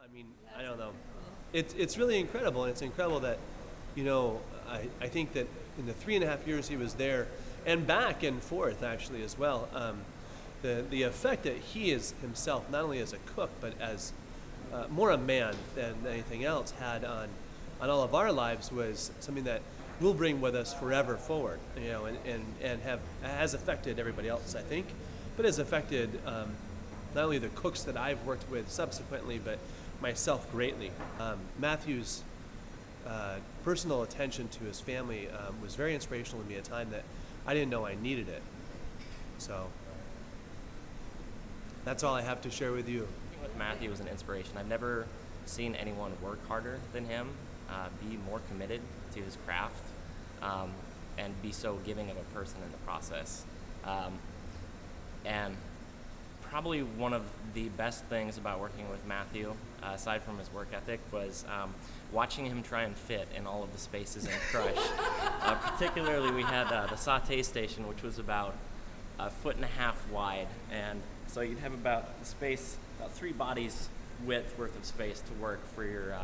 I mean, I don't know. It's really incredible, and it's incredible that, I think that in the 3.5 years he was there, and back and forth actually as well, the effect that he is himself, not only as a cook but as more a man than anything else, had on all of our lives was something that we'll bring with us forever forward, and has affected everybody else, I think, but has affected not only the cooks that I've worked with subsequently, but myself greatly. Matthew's personal attention to his family was very inspirational to me at a time that I didn't know I needed it. So that's all I have to share with you. Working with Matthew was an inspiration. I've never seen anyone work harder than him, be more committed to his craft, and be so giving of a person in the process. And probably one of the best things about working with Matthew, aside from his work ethic, was watching him try and fit in all of the spaces in Crush. Particularly, we had the saute station, which was about 1.5 feet wide, and so you'd have about the space, about 3 bodies width worth of space to work for your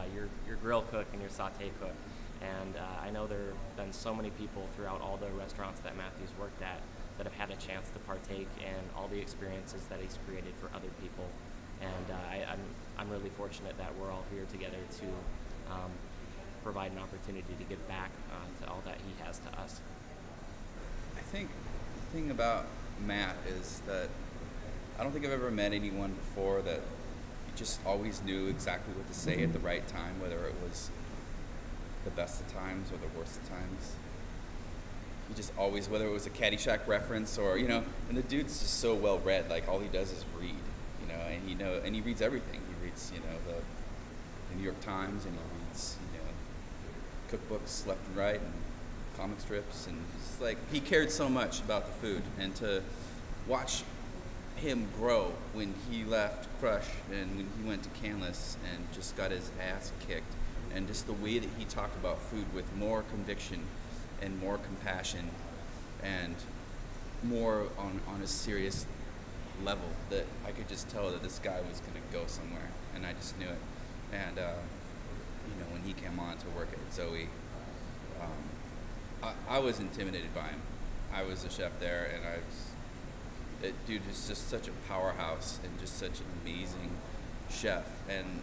grill cook and your saute cook. And I know there have been so many people throughout all the restaurants that Matthew's worked at that have had a chance to partake in all the experiences that he's created for other people. And I'm really fortunate that we're all here together to provide an opportunity to give back to all that he has to us. I think the thing about Matt is that I don't think I've ever met anyone before that just always knew exactly what to say at the right time, whether it was the best of times or the worst of times. He just always, whether it was a Caddyshack reference or, and the dude's just so well read, like all he does is read, and he reads everything. He reads, the New York Times, and he reads, cookbooks left and right, and comic strips, and just like, he cared so much about the food, and to watch him grow when he left Crush and when he went to Canlis and just got his ass kicked, and just the way that he talked about food with more conviction and more compassion and more on a serious level, that I could just tell that this guy was going to go somewhere, and I just knew it. And when he came on to work at Zoe, I was intimidated by him. I was a chef there, and that dude is just such a powerhouse and just such an amazing chef, and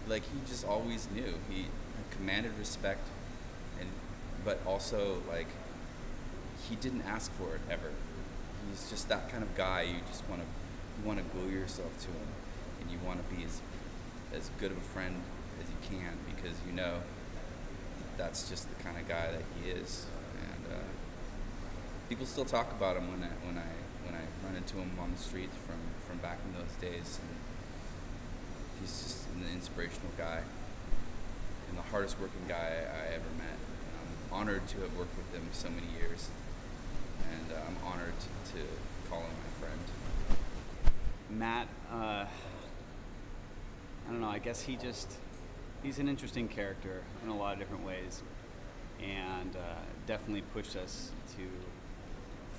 like he just always knew. He commanded respect, but also like he didn't ask for it ever. He's just that kind of guy. You want to glue yourself to him, and you want to be as good of a friend as you can, because that's just the kind of guy that he is. And people still talk about him when I run into him on the street from back in those days. And he's just an inspirational guy and the hardest working guy I ever met. And I'm honored to have worked with him so many years, and I'm honored to call him my friend. Matt, I don't know, I guess he's an interesting character in a lot of different ways, and definitely pushed us to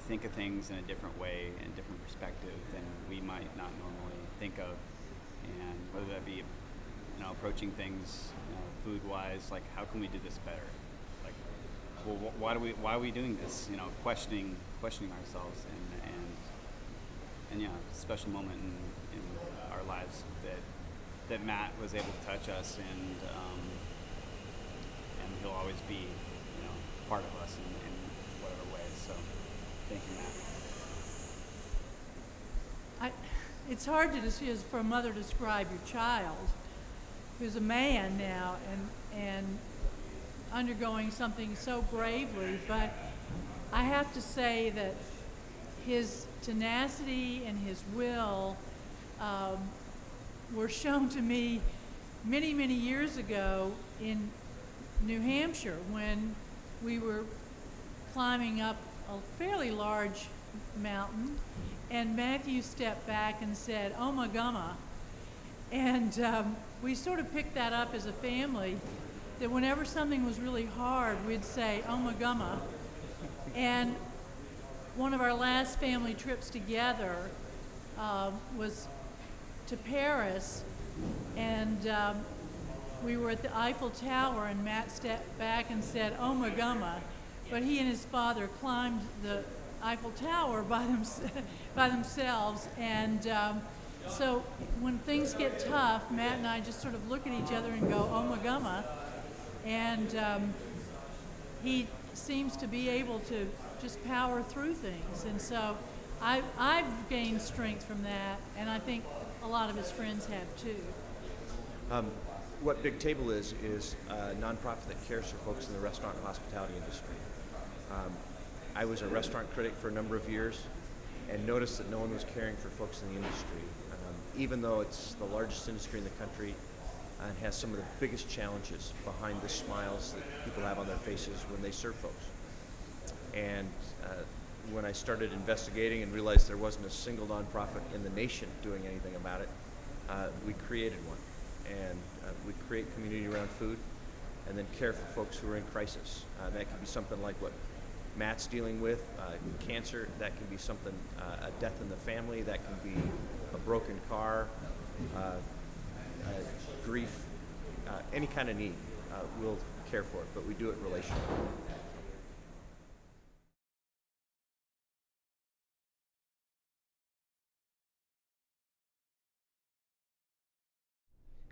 think of things in a different way and a different perspective than we might not normally think of. And whether that be, approaching things, food-wise, like how can we do this better? Like, well, why are we doing this? Questioning ourselves, and yeah, a special moment in our lives that Matt was able to touch us, and he'll always be, part of us in whatever way. So, thank you, Matt. It's hard for a mother to describe your child, who's a man now and undergoing something so bravely, but I have to say that his tenacity and his will were shown to me many, many years ago in New Hampshire when we were climbing up a fairly large mountain, and Matthew stepped back and said, "Oh my gumma." And we sort of picked that up as a family, that whenever something was really hard, we'd say, "Oh my gumma." And one of our last family trips together was to Paris, And we were at the Eiffel Tower, and Matt stepped back and said, "Oh my gumma," but he and his father climbed the Eiffel Tower by themselves, and so when things get tough, Matt and I just sort of look at each other and go, "Oh my gumma," and he seems to be able to just power through things, and so I've gained strength from that, and I think a lot of his friends have too. What Big Table is a nonprofit that cares for folks in the restaurant and hospitality industry. I was a restaurant critic for a number of years and noticed that no one was caring for folks in the industry, even though it's the largest industry in the country and has some of the biggest challenges behind the smiles that people have on their faces when they serve folks. And when I started investigating and realized there wasn't a single nonprofit in the nation doing anything about it, we created one. And we create community around food and then care for folks who are in crisis. That could be something like what Matt's dealing with, cancer. That can be something, a death in the family. That can be a broken car, grief, any kind of need. We'll care for it, but we do it relationally.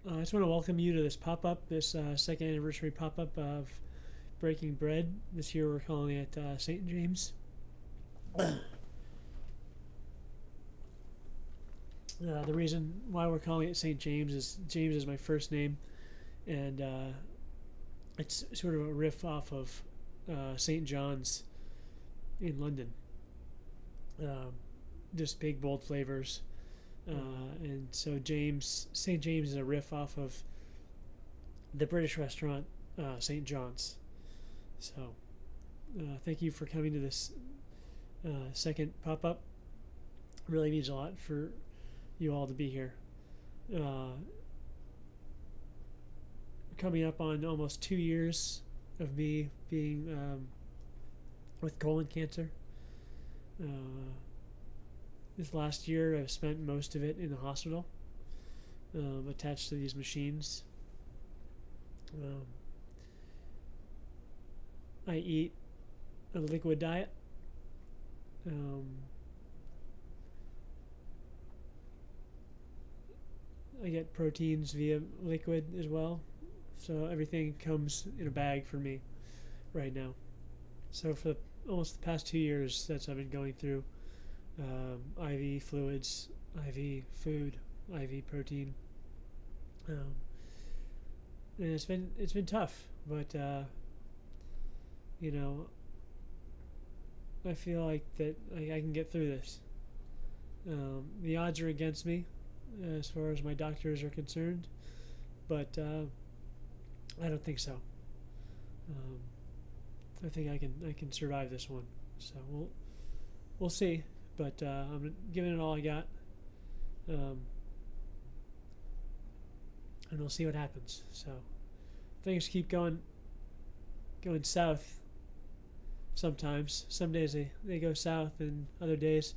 I just want to welcome you to this pop-up, this second anniversary pop-up of Breaking Bread. This year we're calling it St. James. The reason why we're calling it St. James is James is my first name, and it's sort of a riff off of St. John's in London. Just big, bold flavors. And so St. James is a riff off of the British restaurant St. John's. So thank you for coming to this second pop-up. Really means a lot for you all to be here. Coming up on almost 2 years of me being with colon cancer. This last year, I've spent most of it in the hospital, attached to these machines. I eat a liquid diet. I get proteins via liquid as well, so everything comes in a bag for me right now. So for almost the past 2 years, that's what I've been going through. IV fluids, IV food, IV protein, and it's been tough, but I feel like that I can get through this. The odds are against me as far as my doctors are concerned, but I don't think so. I think I can survive this one. So we'll see. But I'm giving it all I got, and we'll see what happens. So things keep going south. Sometimes, some days they go south, and other days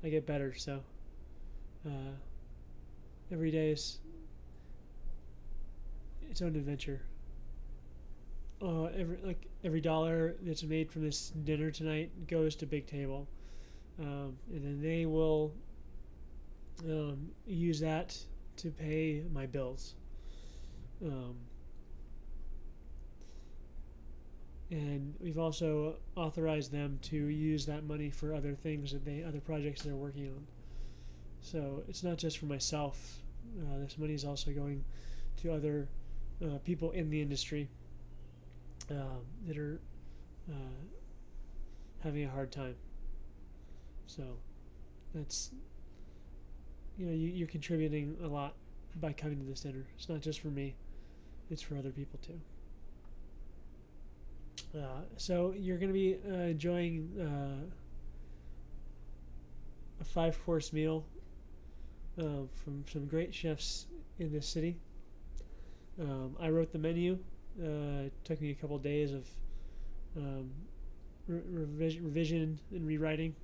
I get better. So every day is its own adventure. Every dollar that's made from this dinner tonight goes to Big Table. And then they will use that to pay my bills. And we've also authorized them to use that money for other things other projects they're working on. So it's not just for myself. This money is also going to other people in the industry that are having a hard time. So that's, you're contributing a lot by coming to this dinner. It's not just for me, it's for other people too. So you're going to be enjoying a 5-course meal from some great chefs in this city. I wrote the menu. It took me a couple days of revision and rewriting.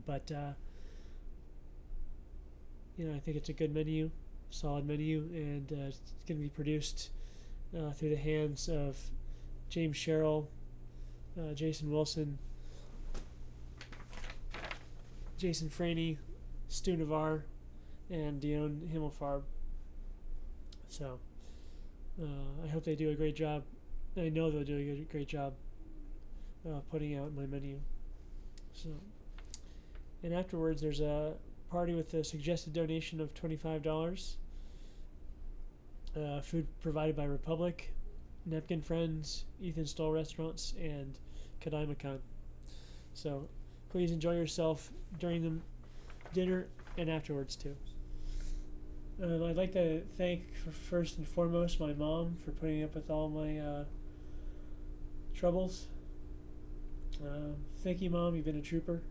But I think it's a good menu. solid menu, and it's going to be produced through the hands of James Sherrill, Jason Wilson, Jason Franey, Stu Navarre, and Dion Himmelfarb. So I hope they do a great job. I know they'll do a great job putting out my menu. So, and afterwards there's a party with a suggested donation of $25. Food provided by Republic, Napkin Friends, Ethan Stoll Restaurants, and Kadaimakan. So please enjoy yourself during the dinner and afterwards too. I'd like to thank, first and foremost, my mom for putting up with all my troubles. Thank you, Mom. You've been a trooper,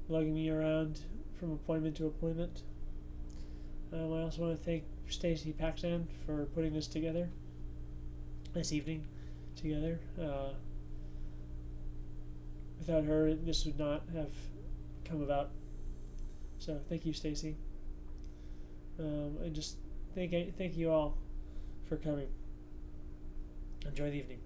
lugging me around from appointment to appointment. I also want to thank Stacy Paxton for putting this together, this evening together. Without her, this would not have come about. So thank you, Stacy. And just thank you all for coming. Enjoy the evening.